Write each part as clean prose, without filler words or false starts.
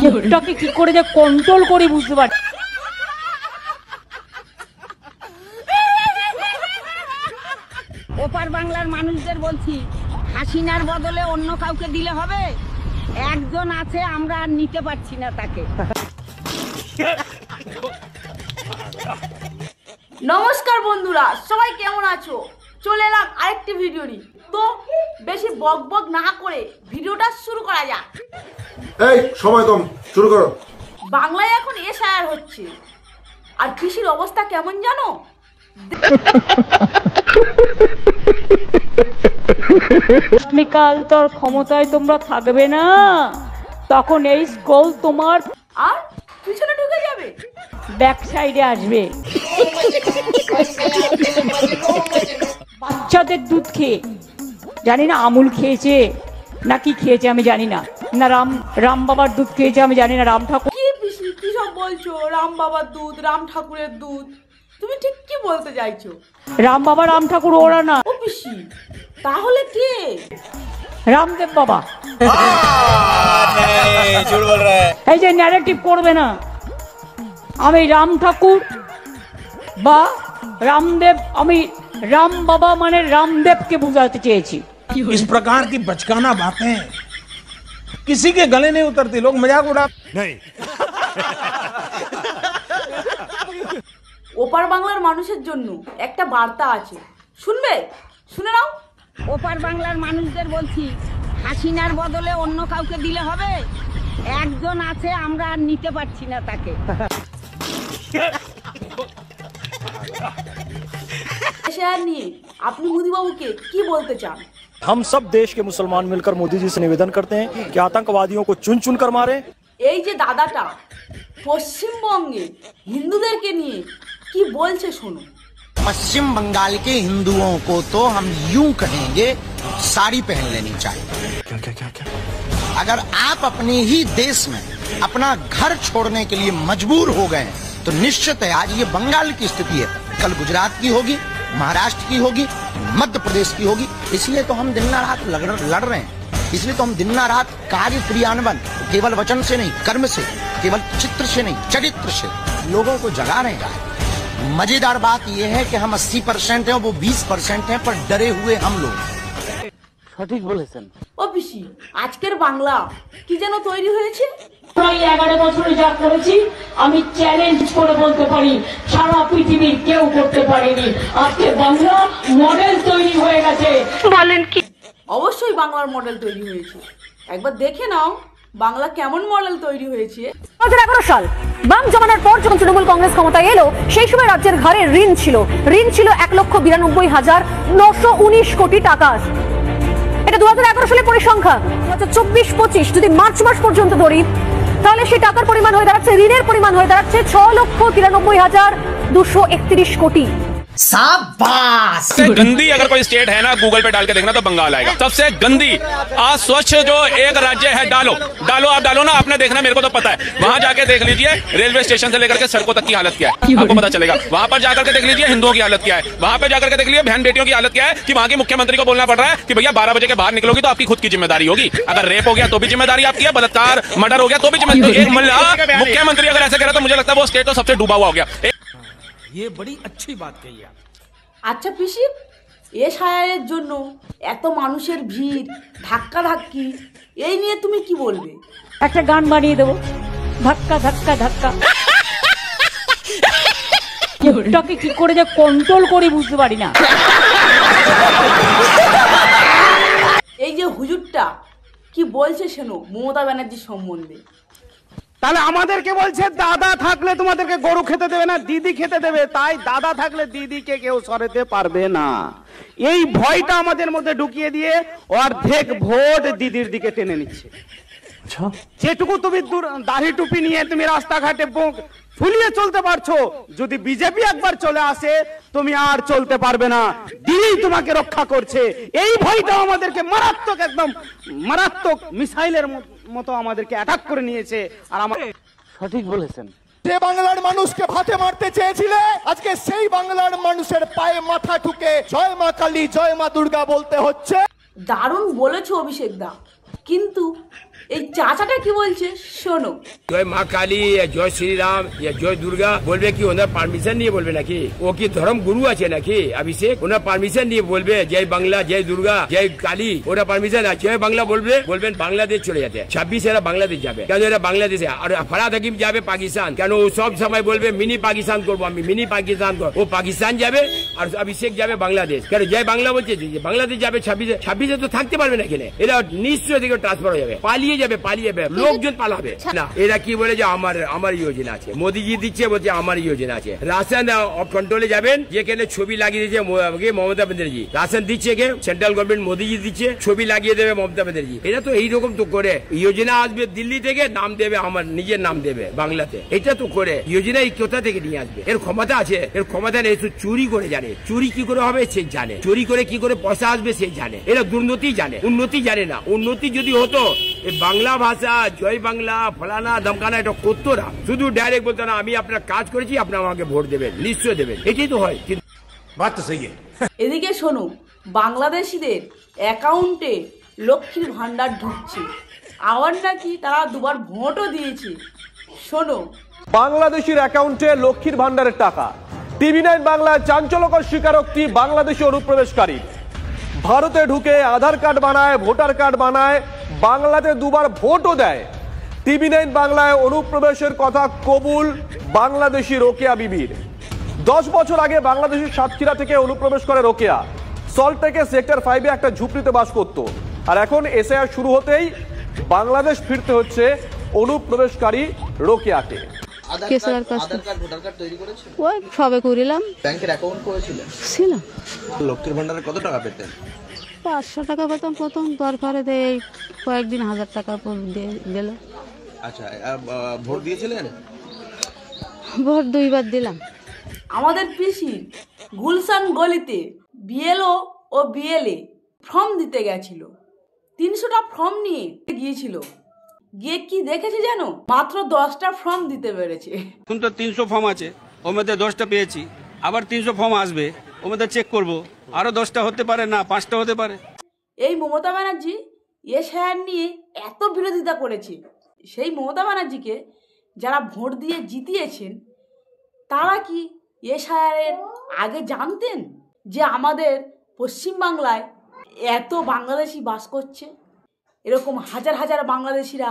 মুখটাকে কি করে যে কন্ট্রোল করি বুঝতে পারি। ওপার বাংলার মানুষদের বলছি, হাসিনার বদলে অন্য কাউকে দিলে হবে। একজন আছে, আমরা আর নিতে পারছি না তাকে। নমস্কার বন্ধুরা, সবাই কেমন আছো? চলে এলাম আরেকটি ভিডিও নিয়ে। তো বেশি বক বক না করে ভিডিওটা শুরু করা যাক। এই সময় কম, শুরু করো। বাংলায় এখন এসআইআর হচ্ছে, আর কৃষির অবস্থা কেমন জানো? আগামীকাল তোর ক্ষমতায় তোমরা থাকবে না, তখন এই স্কুল তোমার আর পিছনে ঢুকে যাবে, ব্যাক সাইডে আসবে। বাচ্চাদের দুধ খেয়ে, জানি না আমুল খেয়েছে নাকি খেয়েছে আমি জানি না, না রাম বাবার দুধ খেয়েছে আমি জানি না, রাম ঠাকুর। কি পিসি কি সব বলছো? রাম বাবার দুধ, রাম ঠাকুরের দুধ, তুমি ঠিক কি বলতে চাইছো? রাম বাবা রাম ঠাকুর ওরা না। ও পিসি, তাহলে কে? রামদেব বাবা। এই যে ন্যারেটিভ করবে না, আমি রাম ঠাকুর বা রামদেব, আমি রাম বাবা মানে रामदेव के बुझाते চেয়েছি। इस प्रकार की बचकाना बातें किसी के गले नहीं उतरती, लोग मजाक उड़ा नहीं। ওপার বাংলার মানুষের জন্য একটা বার্তা আছে, শুনবে? শুনে নাও। ওপার বাংলার মানুষদের বলছি, হাসিনার বদলে অন্য কাউকে দিলে হবে। একজন আছে, আমরা আর নিতে পারছি না তাকে। এসআইআর নিয়ে আপনি মোদীবাবুকে কি বলতে চান? हम सब देश के मुसलमान मिलकर मोदी जी से निवेदन करते हैं कि आतंकवादियों को चुन चुन कर मारे। এই যে দাদাটা পশ্চিমবঙ্গে হিন্দুদেরকে নিয়ে কি বলছে শোনো। पश्चिम बंगाल के हिंदुओं को तो हम यूं कहेंगे, साड़ी पहन लेनी चाहिए। क्या क्या क्या क्या? अगर आप अपने ही देश में अपना घर छोड़ने के लिए मजबूर हो गए तो निश्चित है आज ये बंगाल की स्थिति है, कल गुजरात की होगी, महाराष्ट्र की होगी, मध्य प्रदेश की होगी। इसलिए तो हम दिन रात लड़ रहे हैं। इसलिए तो हम दिन रात कार्य क्रियान्वयन केवल वचन से नहीं, कर्म से, केवल चित्र से नहीं, चरित्र से लोगों को जगा रहे हैं। मजेदार बात यह है कि हम 80% हैं, वो 20% हैं, पर डरे हुए हम लोग। সঠিক বলেছেন। ও পিসি, আজকের বাংলা কি যেন তৈরি হয়েছে। প্রায় 11 বছরে যা করেছি আমি চ্যালেঞ্জ করে বলতে পারি সারা পৃথিবীর কেউ করতে পারেনি। আজকে বাংলা মডেল তৈরি হয়ে গেছে। বলেন কি? অবশ্যই বাংলার মডেল তৈরি হয়েছে, একবার দেখে নাও বাংলা কেমন মডেল তৈরি হয়েছে। 2011 সাল বাম জমানার পর যখন তৃণমূল কংগ্রেস ক্ষমতায় এলো, সেই সময় রাজ্যের ঘাড়ে ঋণ ছিল 1,92,919 কোটি টাকা। এটা 2011 সালে পরিসংখ্যান। 2024-25 যদি মার্চ মাস পর্যন্ত ধরি, তাহলে সেই টাকার পরিমাণ হয়ে দাঁড়াচ্ছে, ঋণের পরিমাণ হয়ে দাঁড়াচ্ছে 6,93,231 कोटी। शाबाश। सबसे गंदी अगर कोई स्टेट है ना, गूगल पे डाल के देखना तो बंगाल आएगा। सबसे गंदी अस्वच्छ जो एक राज्य है, डालो आप डालो ना, आपने देखना, मेरे को तो पता है। वहां जाके देख लीजिए रेलवे स्टेशन से लेकर के सड़कों तक की हालत क्या है, आपको पता चलेगा। वहां पर जाकर के देख लीजिए हिंदुओं की हालत क्या है, वहां पर जाकर के देख लीजिए बहन बेटियों की हालत क्या है, कि वहां के मुख्यमंत्री को बोलना पड़ रहा है कि भैया 12 बजे के बाहर निकलोगी तो आपकी खुद की जिम्मेदारी होगी। अगर रेप हो गया तो भी जिम्मेदारी आपकी है, बलात्कार मर्डर हो गया तो भी जिम्मेदारी। मुख्यमंत्री अगर ऐसे करे तो मुझे लगता है वो स्टेट तो सबसे डूबा हुआ हो गया। ये बड़ी अच्छी बात कही है। আচ্ছা পিসি, এসআইআরের জন্য এত মানুষের ভিড়, ধাক্কা ধাক্কি, এই নিয়ে তুমি কি বলবে? একটা গান বানিয়ে দেবো, ধাক্কা ধাক্কা ধাক্কা। মুখটাকে কি করে যে কন্ট্রোল করি বুঝতে পারি না। এই যে হুজুরটা কি বলছে শোনো মমতা ব্যানার্জির সম্বন্ধে। তাহলে আমাদেরকে বলছে দাদা থাকলে তোমাদেরকে গরু খেতে দেবে না, দিদি খেতে দেবে, তাই দাদা থাকলে দিদিকে কেউ সরাতে পারবে না। এই ভয়টা আমাদের মধ্যে ঢুকিয়ে দিয়ে অর্ধেক ভোট দিদির দিকে টেনে নিচ্ছে। যেটুকু তুমি দাড়ি টুপি নিয়ে তুমি রাস্তাঘাটে ফুলিয়ে চলতে পারছো, যদি বিজেপি একবার চলে আসে তুমি আর চলতে পারবে না। দিদি তোমাকে রক্ষা করছে, এই ভয়টা আমাদেরকে মারাত্মক, একদম মারাত্মক মিসাইলের মতো আমাদেরকে অ্যাটাক করে নিয়েছে। আর আমাদের সঠিক বলেছেন। যে বাংলার মানুষকে ভাতে মারতে চেয়েছিলে, আজকে সেই বাংলার মানুষের পায়ে মাথা ঠুকে জয় মা কালী, জয় মা দুর্গা বলতে হচ্ছে। দারুণ বলেছো অভিষেক দা, কিন্তু এই চাচাটা কি বলছে শোনো। জয় মা কালী, জয় শ্রীরাম, জয় দুর্গা বলবে কি ওনার পারমিশন নিয়ে বলবে নাকি? ও কি ধর্ম গুরু আছে নাকি অভিষেক? ওনার পারমিশন নিয়ে বলবে জয় বাংলা, জয় দুর্গা, জয় কালী? ওরা পারমিশন আছে? জয় বাংলা বলবেন বাংলাদেশ চলে যেতে। 26 এরা বাংলাদেশ যাবে কেন? এরা বাংলাদেশে। আর ফরাদ হাকিম যাবে পাকিস্তান কেন? ও সব সময় বলবে মিনি পাকিস্তান করবো আমি, মিনি পাকিস্তান করবো। ও পাকিস্তান যাবে আর অভিষেক যাবে বাংলাদেশ কেন? জয় বাংলা বলছে বাংলাদেশ যাবে 26-এ তো থাকতে পারবে না এখানে। এরা নিশ্চয় দিকে ট্রান্সফার হয়ে যাবে, পালিয়ে যাবে, লোকজন পালাবে না। এরা কি বলে যে আমার যোজনা আছে, মোদীজি দিচ্ছে, বলছে আমার যোজনা আছে। রাশন কন্ট্রোলে যাবেন, যেখানে ছবি লাগিয়ে দিয়েছে মমতা ব্যানার্জি, রাশন দিচ্ছে কে? সেন্ট্রাল গভর্নমেন্ট মোদীজি দিচ্ছে, ছবি লাগিয়ে দেবে মমতা ব্যানার্জি। এটা তো এইরকম তো করে যোজনা আসবে দিল্লি থেকে, নাম দেবে আমার নিজের নাম দেবে বাংলাতে। এটা তো করে যোজনা এই কোথা থেকে নিয়ে আসবে? এর ক্ষমতা আছে? এর ক্ষমতা নেই। চুরি করে জানে, চুরি কি করে হবে সে জানে, চুরি করে কি করে পয়সা আসবে সে জানে। এরা দুর্নীতি জানে, উন্নতি জানে না। উন্নতি যদি হতো বাংলা ভাষা, জয় বাংলা, ফলানা ধমকানা এটা করতো না। শুধু ডাইরেক্ট বলতো না আমি আপনার কাজ করেছি, আপনি আমাকে ভোট দেবেন, নিশ্চয় দেবেন। এটাই তো হয়। কিন্তু বাত তো সহি। এদিকে শোনো, বাংলাদেশিদের অ্যাকাউন্টে লক্ষ্মীর ভান্ডার ঢুকছে, আবার নাকি তারা দুবার ভোটও দিয়েছে। শোনো, বাংলাদেশের অ্যাকাউন্টে লক্ষ্মীর ভান্ডারের টাকা। TV9 বাংলায় চাঞ্চল্যকর স্বীকারোক্তি বাংলাদেশি অনুপ্রবেশকারী। ভারতে ঢুকে আধার কার্ড বানায়, ভোটার কার্ড বানায়, বাংলাতে দুবার ভোটও দেয়। TV9 বাংলায় অনুপ্রবেশের কথা কবুল বাংলাদেশি রোকেয়া বিবির। 10 বছর আগে বাংলাদেশের সাতক্ষীরা থেকে অনুপ্রবেশ করে রোকেয়া। সল্টলেকে সেক্টর 5-এ একটা ঝুপড়িতে বাস করত। আর এখন এসআইআর শুরু হতেই বাংলাদেশ ফিরতে হচ্ছে অনুপ্রবেশকারী রোকেয়াকে। সবে করিলাম। ব্যাংকের অ্যাকাউন্ট করেছিলেন? ছিল। লক্ষ্মীর ভান্ডারে কত টাকা পেতেন? 500 টাকা পেতাম প্রথম, দরকারে এই কয়েকদিন 1000 টাকা দিল। আচ্ছা, ভোট দিয়েছিলেন? ভোট 2 বার দিলাম। আমাদের পিসি গুলশান গলিতে বিএলও ও বিএলএ ফর্ম দিতে গেছিল, 300টা ফর্ম নিয়ে গিয়েছিল। গিয়ে কি দেখেছে জানো? মাত্র 10টা ফর্ম দিতে পেরেছে। এখন তো 300 ফর্ম আছে, ওর মধ্যে 10টা পেয়েছি, আবার 300 ফর্ম আসবে, ওর মধ্যে চেক করবো, আরো 10টা হতে পারে, না 5টা হতে পারে। এই মমতা ব্যানার্জি এসআইআর নিয়ে এত বিরোধিতা করেছে, সেই মমতা ব্যানার্জিকে যারা ভোট দিয়ে জিতিয়েছেন তারা কি এসআইআরের আগে জানতেন যে আমাদের পশ্চিমবাংলায় এত বাংলাদেশি বাস করছে? এরকম হাজার হাজার বাংলাদেশিরা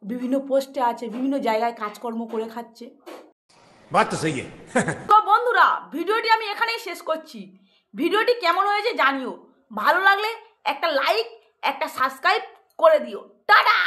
বিভিন্ন পোস্টে আছে, বিভিন্ন জায়গায় কাজকর্ম করে খাচ্ছে। তো বন্ধুরা, ভিডিওটি আমি এখানেই শেষ করছি। ভিডিওটি কেমন হয়েছে জানিও, ভালো লাগলে একটা লাইক, একটা সাবস্ক্রাইব করে দিও। টাটা।